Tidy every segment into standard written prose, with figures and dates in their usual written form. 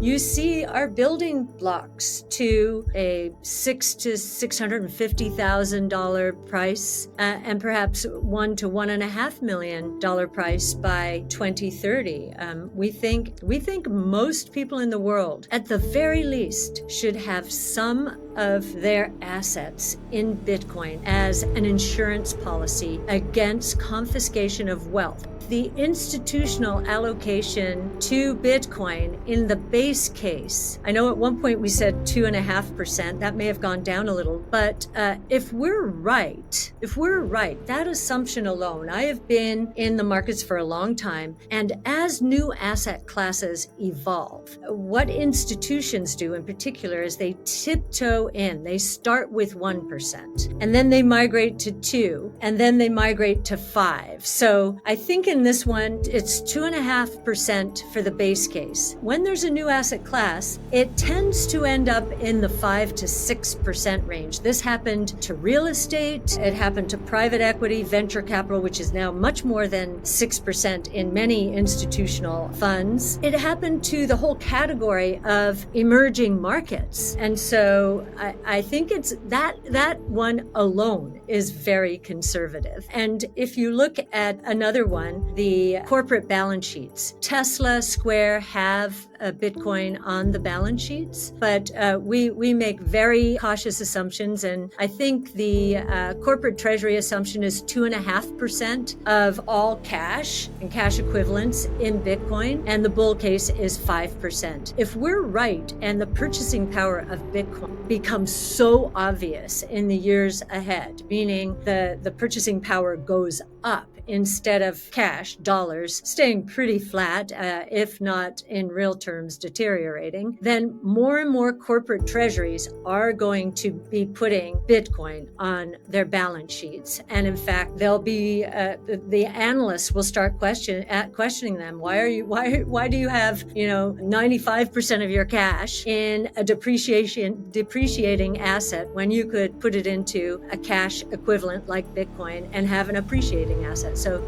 you see our building blocks to a $600,000 to $650,000 price, and perhaps $1 to $1.5 million price by 2030. We think most people in the world, at the very least, should have some of their assets in Bitcoin as an insurance policy against confiscation of wealth. The institutional allocation to Bitcoin in the base case, I know at one point we said 2.5%, that may have gone down a little, but if we're right, that assumption alone, I have been in the markets for a long time, and as new asset classes evolve, what institutions do in particular is they tiptoe in. They start with 1%, and then they migrate to 2%, and then they migrate to 5%. So I think in this one, it's 2.5% for the base case. When there's a new asset class, it tends to end up in the 5 to 6% range. This happened to real estate. It happened to private equity, venture capital, which is now much more than 6% in many institutional funds. It happened to the whole category of emerging markets. And so I think it's that one alone is very conservative. And if you look at another one, the corporate balance sheets, Tesla, Square have a Bitcoin on the balance sheets, but we make very cautious assumptions. And I think the corporate treasury assumption is 2.5% of all cash and cash equivalents in Bitcoin, and the bull case is 5%. If we're right and the purchasing power of Bitcoin becomes so obvious in the years ahead, meaning the purchasing power goes up instead of cash, dollars, staying pretty flat, if not in real terms deteriorating, then more and more corporate treasuries are going to be putting Bitcoin on their balance sheets. And in fact, they'll be, the analysts will start questioning them. Why do you have, 95% of your cash in a depreciating asset when you could put it into a cash equivalent like Bitcoin and have an appreciating asset? So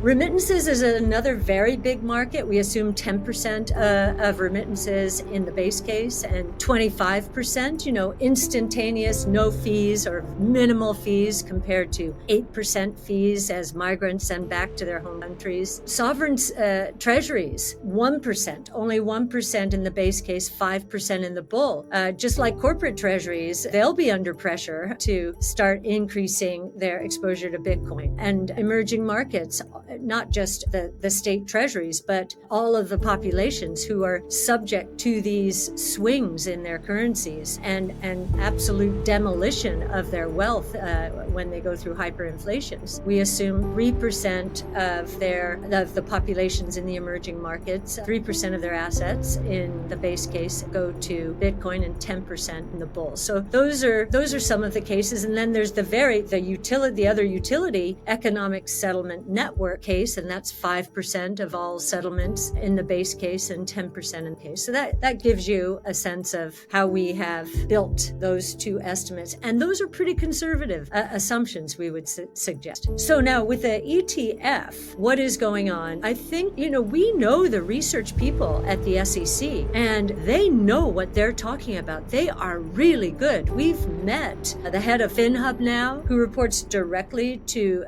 remittances is another very big market. We assume 10% of remittances in the base case and 25%, instantaneous, no fees or minimal fees compared to 8% fees as migrants send back to their home countries. Sovereign treasuries, 1%, only 1% in the base case, 5% in the bull. Just like corporate treasuries, they'll be under pressure to start increasing their exposure to Bitcoin. And emerging markets, not just the state treasuries, but all of the populations who are subject to these swings in their currencies and absolute demolition of their wealth when they go through hyperinflations. We assume 3% of the populations in the emerging markets, 3% of their assets in the base case go to Bitcoin and 10% in the bull. So those are some of the cases. And then there's the other utility economic settlement network case, and that's 5% of all settlements in the base case and 10% in the case. So that gives you a sense of how we have built those two estimates. And those are pretty conservative assumptions, we would suggest. So now with the ETF, what is going on? I think, we know the research people at the SEC, and they know what they're talking about. They are really good. We've met the head of FinHub now, who reports directly to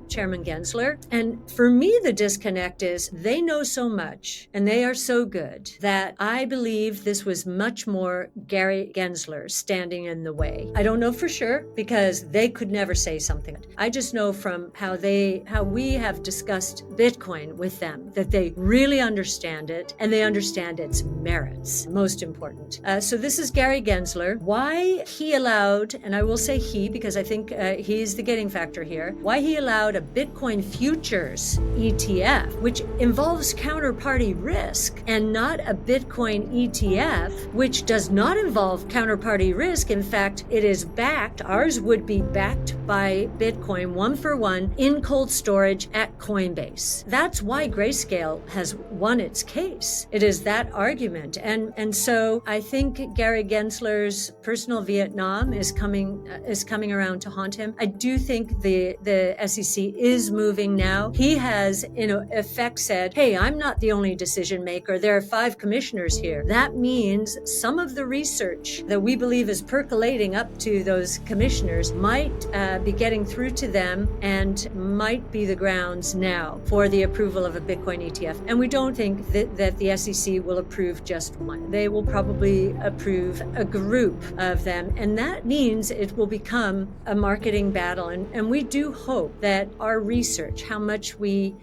Chairman Gensler. And for me, the disconnect is they know so much and they are so good that I believe this was much more Gary Gensler standing in the way. I don't know for sure because they could never say something. I just know from how we have discussed Bitcoin with them that they really understand it and they understand its merits, most important. So this is Gary Gensler. Why he allowed, and I will say he because I think he's the gating factor here, why he allowed a Bitcoin futures ETF, which involves counterparty risk, and not a Bitcoin ETF, which does not involve counterparty risk. In fact, it is backed, ours would be backed by Bitcoin 1-for-1 in cold storage at Coinbase. That's why Grayscale has won its case. It is that argument. And so I think Gary Gensler's personal Vietnam is coming around to haunt him. I do think the SEC is moving now. He has, in effect, said, hey, I'm not the only decision maker. There are 5 commissioners here. That means some of the research that we believe is percolating up to those commissioners might be getting through to them and might be the grounds now for the approval of a Bitcoin ETF. And we don't think that the SEC will approve just one. They will probably approve a group of them. And that means it will become a marketing battle. And we do hope that our research, how much we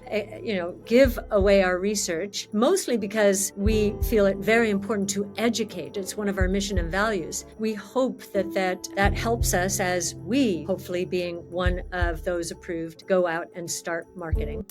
give away our research, mostly because we feel it very important to educate. It's one of our mission and values. We hope that helps us as we, hopefully being one of those approved, go out and start marketing.